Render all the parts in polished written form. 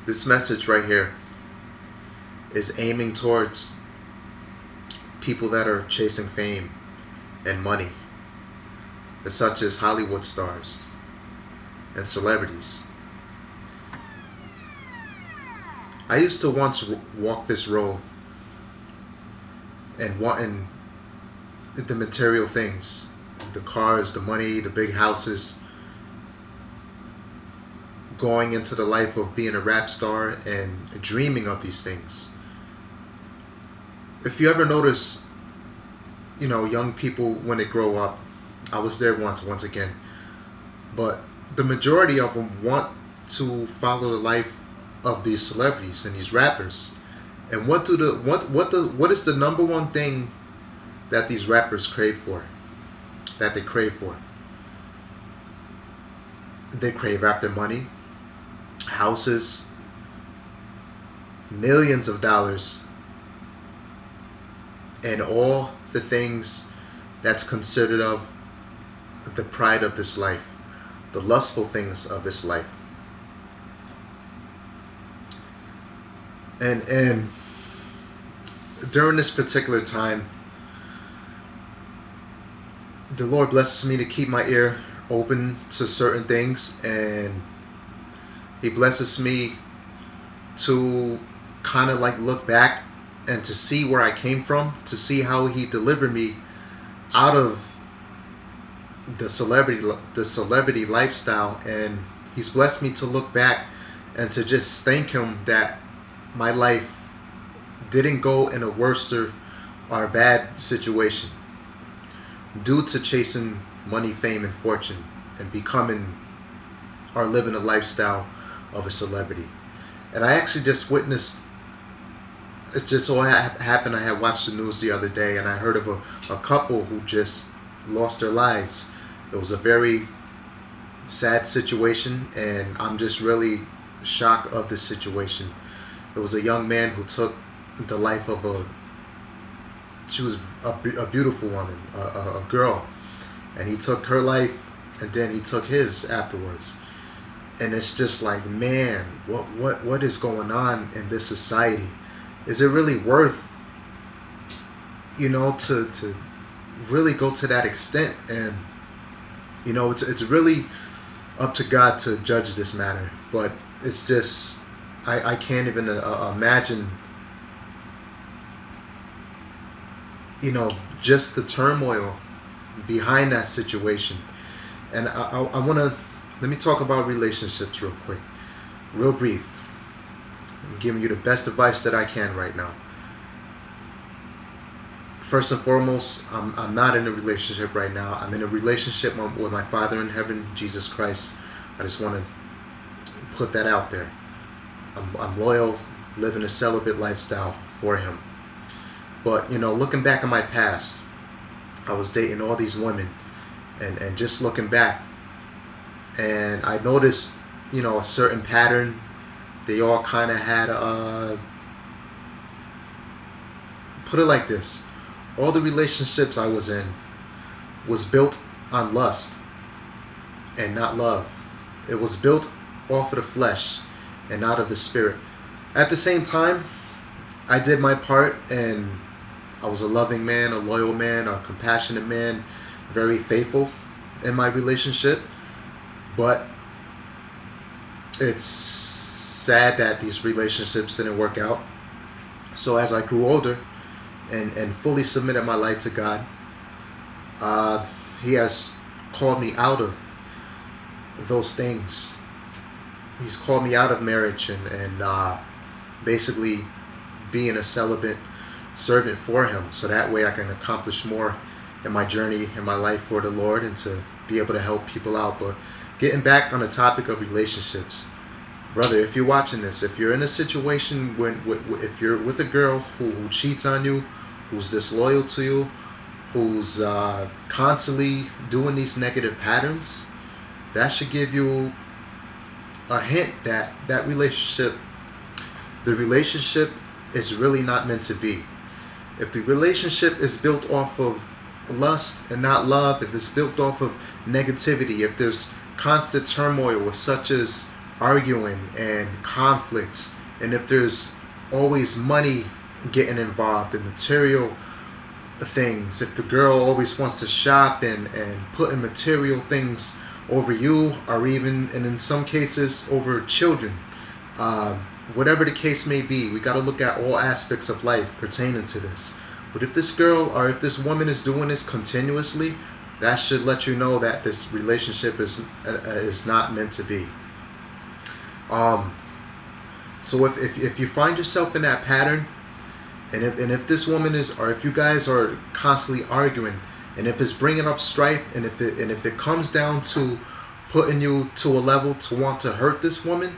This message right here is aiming towards people that are chasing fame and money, such as Hollywood stars and celebrities. I used to once walk this road and wanting the material things, the cars, the money, the big houses, going into the life of being a rap star and dreaming of these things. If you ever notice, young people when they grow up, I was there once again, but the majority of them want to follow the life of these celebrities and these rappers. And what is the number one thing that these rappers crave for? That they crave for? They crave after money, houses, millions of dollars, and all the things that's considered of the pride of this life, the lustful things of this life. And during this particular time, the Lord blesses me to keep my ear open to certain things, and He blesses me to kind of like look back and to see where I came from, to see how He delivered me out of the celebrity lifestyle. And He's blessed me to look back and to just thank Him that my life didn't go in a worse or a bad situation due to chasing money, fame, and fortune, and becoming or living a lifestyle of a celebrity. And I actually just witnessed, it just so happened, I had watched the news the other day, and I heard of a couple who just lost their lives. It was a very sad situation, and I'm just really shocked of this situation. It was a young man who took the life of she was a beautiful woman, a girl, and he took her life, and then he took his afterwards. And it's just like, man, what is going on in this society? Is it really worth, to really go to that extent? And it's really up to God to judge this matter. But it's just, I can't even imagine, just the turmoil behind that situation. And I want to, let me talk about relationships real quick, real brief. I'm giving you the best advice that I can right now. First and foremost, I'm not in a relationship right now. I'm in a relationship with my Father in heaven, Jesus Christ. I just want to put that out there. I'm loyal, living a celibate lifestyle for Him. But, looking back on my past, I was dating all these women, and just looking back, and I noticed, a certain pattern. They all kind of had, put it like this, all the relationships I was in was built on lust and not love. It was built off of the flesh and not of the spirit. At the same time, I did my part, and I was a loving man, a loyal man, a compassionate man, very faithful in my relationship. But it's sad that these relationships didn't work out. So as I grew older and fully submitted my life to God, He has called me out of those things. He's called me out of marriage and basically being a celibate servant for Him, so that way I can accomplish more in my journey, in my life for the Lord, and to be able to help people out. But getting back on the topic of relationships, brother, if you're watching this, if you're in a situation if you're with a girl who cheats on you, who's disloyal to you, who's constantly doing these negative patterns, that should give you a hint that the relationship is really not meant to be. If the relationship is built off of lust and not love, if it's built off of negativity, if there's constant turmoil, such as arguing and conflicts, and if there's always money getting involved in material things, if the girl always wants to shop and putting material things over you, or even, and in some cases, over children, um, whatever the case may be, we got to look at all aspects of life pertaining to this. But if this girl or if this woman is doing this continuously, that should let you know that this relationship is not meant to be. Um, so if you find yourself in that pattern, and if this woman is, or if you guys are constantly arguing, and if it's bringing up strife, and if it comes down to putting you to a level to want to hurt this woman,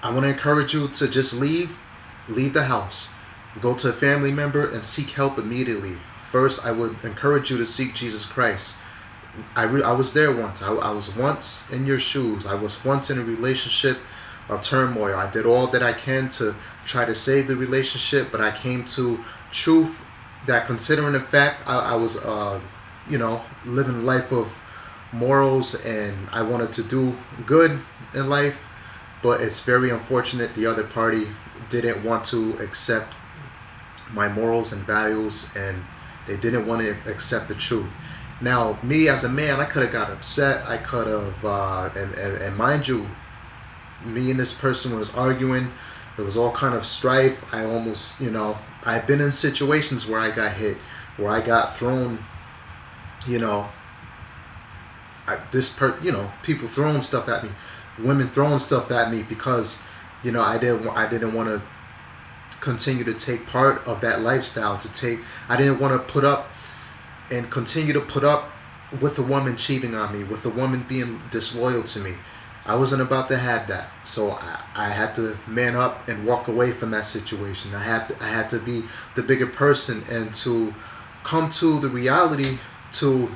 I want to encourage you to just leave the house, go to a family member and seek help immediately. First, I would encourage you to seek Jesus Christ. I was there once. I was once in your shoes. I was once in a relationship of turmoil. I did all that I can to try to save the relationship, but I came to truth that, considering the fact I was, living a life of morals, and I wanted to do good in life, but it's very unfortunate the other party didn't want to accept my morals and values, and they didn't want to accept the truth. Now, me as a man, I could have got upset. I could have, and mind you, me and this person was arguing. There was all kind of strife. I almost, I've been in situations where I got hit, where I got thrown, you know, people throwing stuff at me, women throwing stuff at me because, I didn't want to continue to take part of that lifestyle. I didn't want to put up and continue to put up with a woman cheating on me, with a woman being disloyal to me. I wasn't about to have that, so I had to man up and walk away from that situation. I had to be the bigger person and to come to the reality, to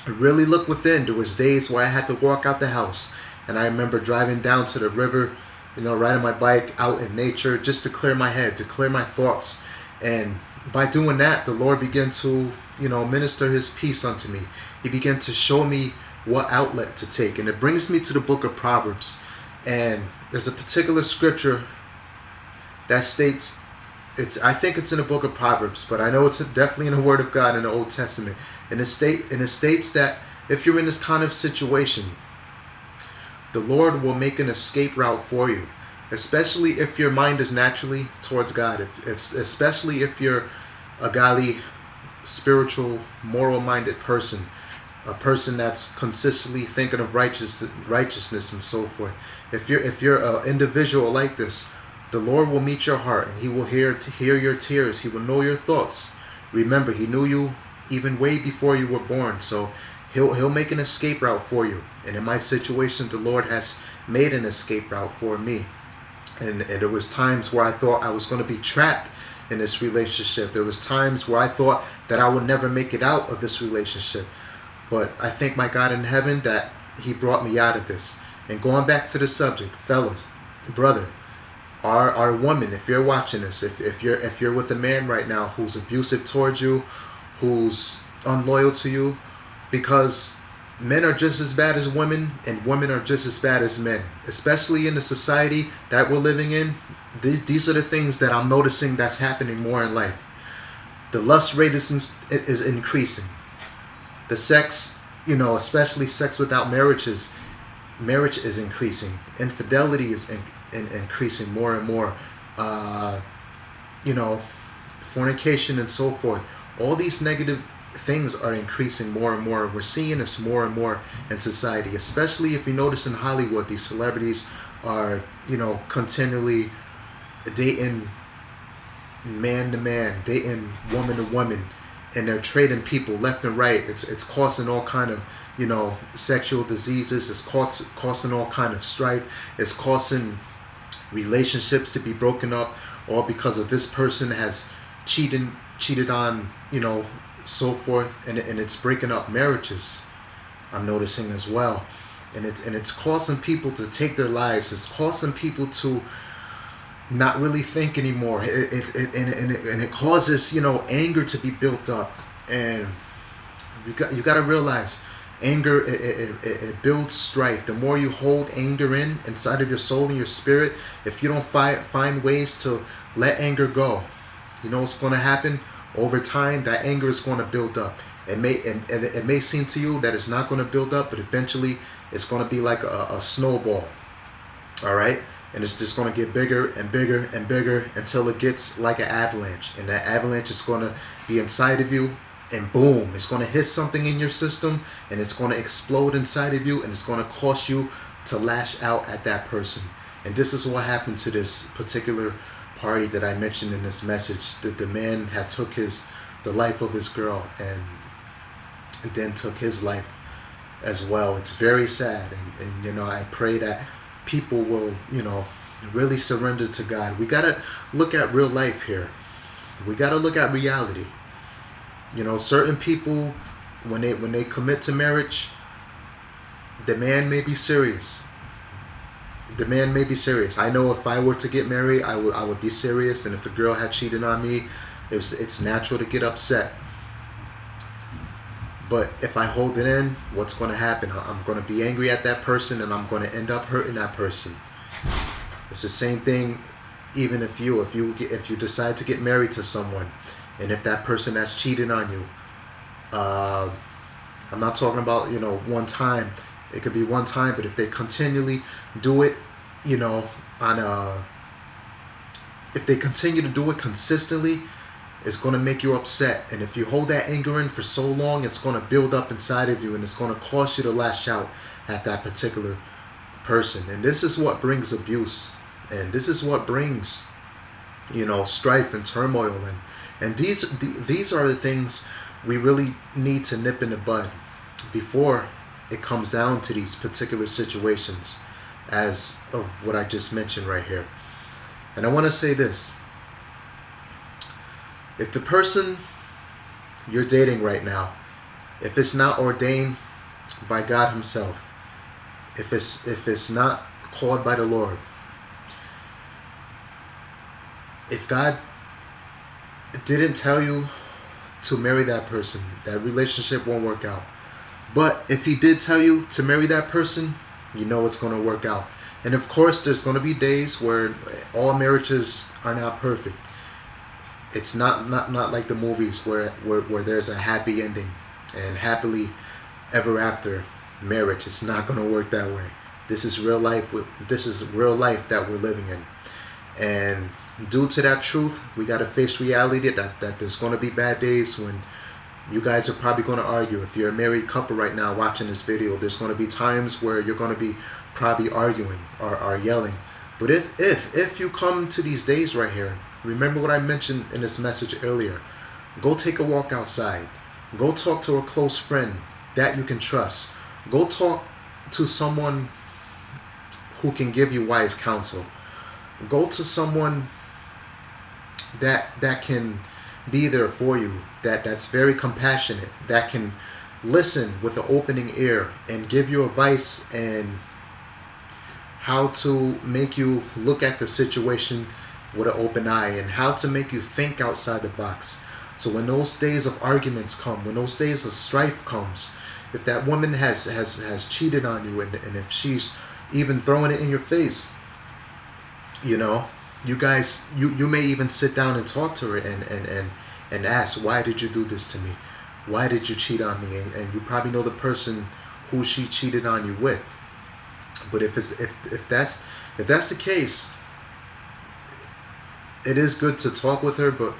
really look within. There was days where I had to walk out the house, and I remember driving down to the river, riding my bike out in nature just to clear my head, to clear my thoughts. And by doing that, the Lord began to, minister His peace unto me. He began to show me what outlet to take. And it brings me to the book of Proverbs. And there's a particular scripture that states, I think it's in the book of Proverbs, but I know it's definitely in the Word of God in the Old Testament. And it states that if you're in this kind of situation, the Lord will make an escape route for you, especially if your mind is naturally towards God, especially if you're a godly, spiritual, moral-minded person, a person that's consistently thinking of righteousness and so forth. If you're an individual like this, the Lord will meet your heart, and He will hear your tears. He will know your thoughts. Remember, He knew you even way before you were born, so He'll make an escape route for you. And in my situation, the Lord has made an escape route for me. And there was times where I thought I was going to be trapped in this relationship. There was times where I thought that I would never make it out of this relationship. But I thank my God in heaven that He brought me out of this. And going back to the subject, fellas, brother, our woman, if you're watching this, if you're with a man right now who's abusive towards you, who's unloyal to you, because men are just as bad as women, and women are just as bad as men, especially in the society that we're living in. These are the things that I'm noticing that's happening more in life. The lust rate is increasing. The sex, especially sex without marriage is increasing. Infidelity is increasing more and more. Fornication and so forth. All these negative things are increasing more and more. We're seeing this more and more in society, especially if you notice in Hollywood, these celebrities are, continually dating man to man, dating woman to woman, and they're trading people left and right. It's causing all kind of, sexual diseases. It's causing all kind of strife. It's causing relationships to be broken up, all because of this person has cheated on, so forth, and it's breaking up marriages. I'm noticing as well, and it's causing people to take their lives. It's causing people to not really think anymore. It causes anger to be built up, and you got to realize Anger, it builds strife. The more you hold anger inside of your soul and your spirit, if you don't find ways to let anger go, you know what's going to happen? Over time, that anger is going to build up. It may seem to you that it's not going to build up, but eventually it's going to be like a snowball. All right? And it's just going to get bigger and bigger and bigger until it gets like an avalanche. And that avalanche is going to be inside of you, and boom, it's going to hit something in your system, and it's going to explode inside of you, and it's going to cause you to lash out at that person. And this is what happened to this particular party that I mentioned in this message. That the man had took the life of his girl, and then took his life as well. It's very sad, and you know, I pray that people will, you know, really surrender to God. We gotta look at real life here. We gotta look at reality. You know, certain people, when they commit to marriage, the man may be serious. The man may be serious. I know if I were to get married, I would be serious, and if the girl had cheated on me, it's natural to get upset. But if I hold it in, what's going to happen? I'm going to be angry at that person, and I'm going to end up hurting that person. It's the same thing, even if you decide to get married to someone, and if that person has cheated on you, I'm not talking about, you know, one time. It could be one time, but if they continually do it, you know, if they continue to do it consistently, it's going to make you upset. And if you hold that anger in for so long, it's going to build up inside of you, and it's going to cause you to lash out at that particular person. And this is what brings abuse, and this is what brings, you know, strife and turmoil. And these are the things we really need to nip in the bud before it comes down to these particular situations, as of what I just mentioned right here. And I want to say this: if the person you're dating right now, if it's not ordained by God Himself, if it's not called by the Lord, if God didn't tell you to marry that person, that relationship won't work out. But if He did tell you to marry that person, you know it's going to work out. And of course, there's going to be days where all marriages are not perfect. It's not like the movies where there's a happy ending and happily ever after marriage. It's not going to work that way. This is real life. This is real life that we're living in. And due to that truth, we got to face reality that there's going to be bad days when you guys are probably going to argue. If you're a married couple right now watching this video, there's going to be times where you're going to be probably arguing or yelling. But if you come to these days right here, remember what I mentioned in this message earlier. Go take a walk outside. Go talk to a close friend that you can trust. Go talk to someone who can give you wise counsel. Go to someone that can be there for you, that's very compassionate, that can listen with an opening ear and give you advice and how to make you look at the situation with an open eye, and how to make you think outside the box. So when those days of arguments come, when those days of strife comes, if that woman has cheated on you, and if she's even throwing it in your face, you know, you guys, you may even sit down and talk to her and ask, why did you do this to me? Why did you cheat on me? And you probably know the person who she cheated on you with. But if that's the case, it is good to talk with her. But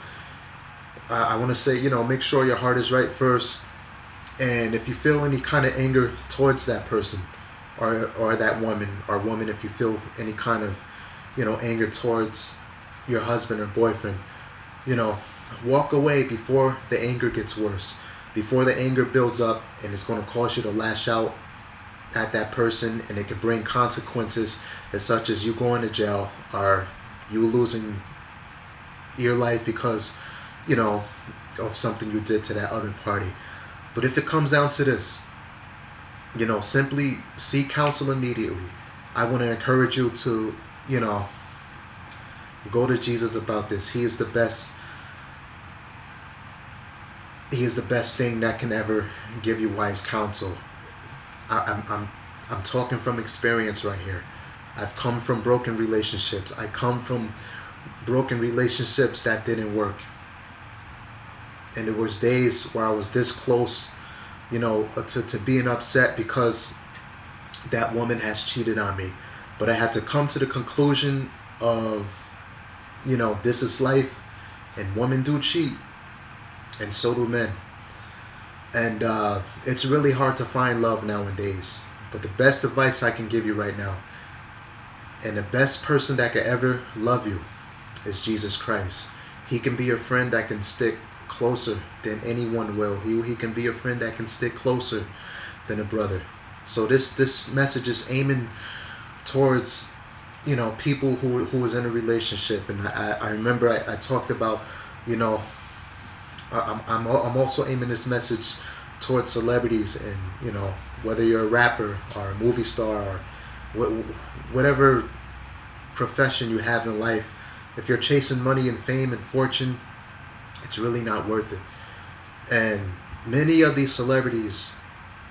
I want to say, you know, make sure your heart is right first. And if you feel any kind of anger towards that person, or that woman, if you feel any kind of, you know, anger towards your husband or boyfriend, you know, walk away before the anger gets worse, before the anger builds up and it's going to cause you to lash out at that person, and it could bring consequences as such as you going to jail or you losing your life because, you know, of something you did to that other party. But if it comes down to this, you know, simply seek counsel immediately. I want to encourage you to, you know, go to Jesus about this. He is the best. He is the best thing that can ever give you wise counsel. I'm talking from experience right here. I've come from broken relationships. I come from broken relationships that didn't work. And there was days where I was this close, to being upset because that woman has cheated on me. But I had to come to the conclusion of, this is life, and women do cheat, and so do men. And it's really hard to find love nowadays. But the best advice I can give you right now, and the best person that could ever love you, is Jesus Christ. He can be your friend that can stick closer than anyone will. He can be your friend that can stick closer than a brother. So this message is aiming towards people who was in a relationship. And I remember I talked about, I'm also aiming this message towards celebrities, and whether you're a rapper or a movie star or whatever profession you have in life, if you're chasing money and fame and fortune, it's really not worth it. And many of these celebrities,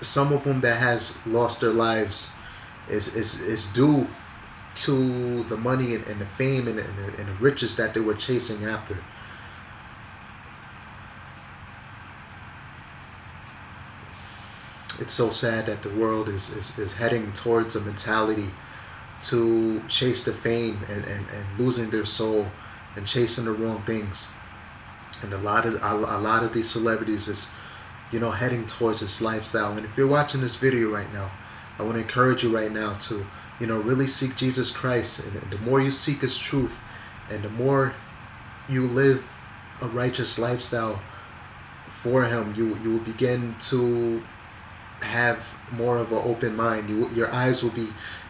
some of them that has lost their lives, is due to the money and the fame and the riches that they were chasing after. It's so sad that the world is heading towards a mentality to chase the fame and losing their soul and chasing the wrong things. And a lot of these celebrities is heading towards this lifestyle. And if you're watching this video right now, I want to encourage you right now to really seek Jesus Christ. And the more you seek His truth, and the more you live a righteous lifestyle for Him, you will begin to have more of an open mind. Your eyes will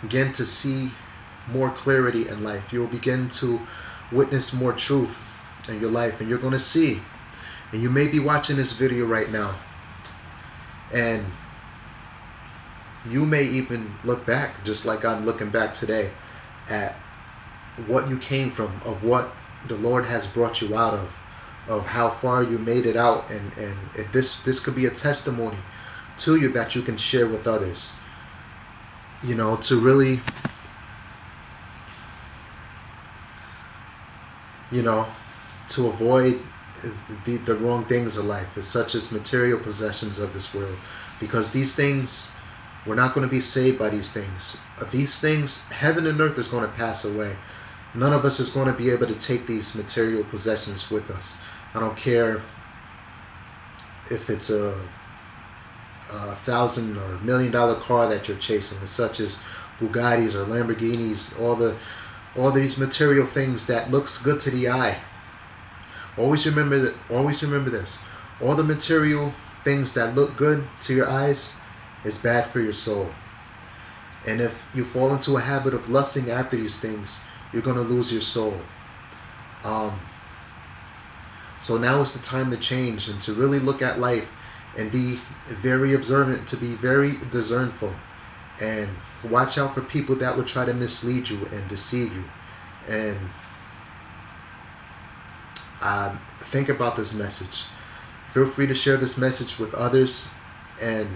begin to see more clarity in life. You'll begin to witness more truth in your life, and you're going to see. And you may be watching this video right now, and you may even look back, just like I'm looking back today, at what you came from, of what the Lord has brought you out of how far you made it out, and this could be a testimony to you that you can share with others. To really, to avoid the wrong things of life, such as material possessions of this world, because these things, we're not going to be saved by these things. These things, heaven and earth is going to pass away. None of us is going to be able to take these material possessions with us. I don't care if it's a $1,000 or $1,000,000 car that you're chasing, such as Bugattis or Lamborghinis, all these material things that looks good to the eye. Always remember this. All the material things that look good to your eyes is bad for your soul. And if you fall into a habit of lusting after these things, you're going to lose your soul. So now is the time to change and to really look at life and be very observant, to be very discernful, and watch out for people that would try to mislead you and deceive you. And think about this message. Feel free to share this message with others. And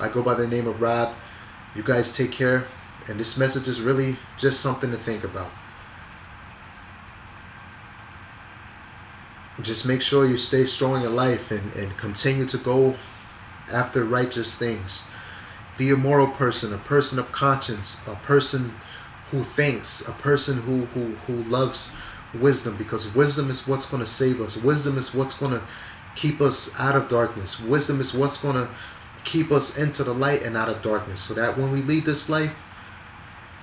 I go by the name of Rob. You guys take care. And this message is really just something to think about. Just make sure you stay strong in life and continue to go after righteous things. Be a moral person, a person of conscience, a person who thinks, a person who loves wisdom, because wisdom is what's going to save us. Wisdom is what's going to keep us out of darkness. Wisdom is what's going to keep us into the light and out of darkness, so that when we leave this life,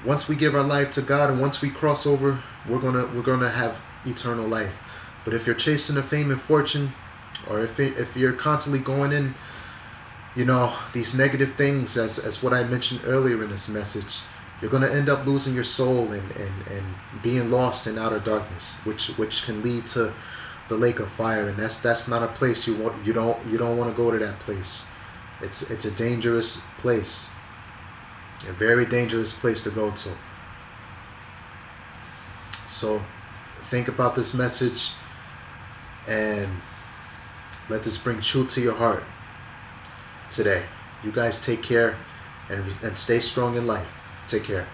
once we give our life to God and once we cross over, we're gonna have eternal life. But if you're chasing the fame and fortune, or if you're constantly going in, these negative things, as what I mentioned earlier in this message, you're going to end up losing your soul and being lost in outer darkness, which can lead to the lake of fire. And that's not a place you don't want to go to that place. It's a dangerous place, a very dangerous place to go to. So think about this message and let this bring truth to your heart today. You guys take care and stay strong in life. Take care.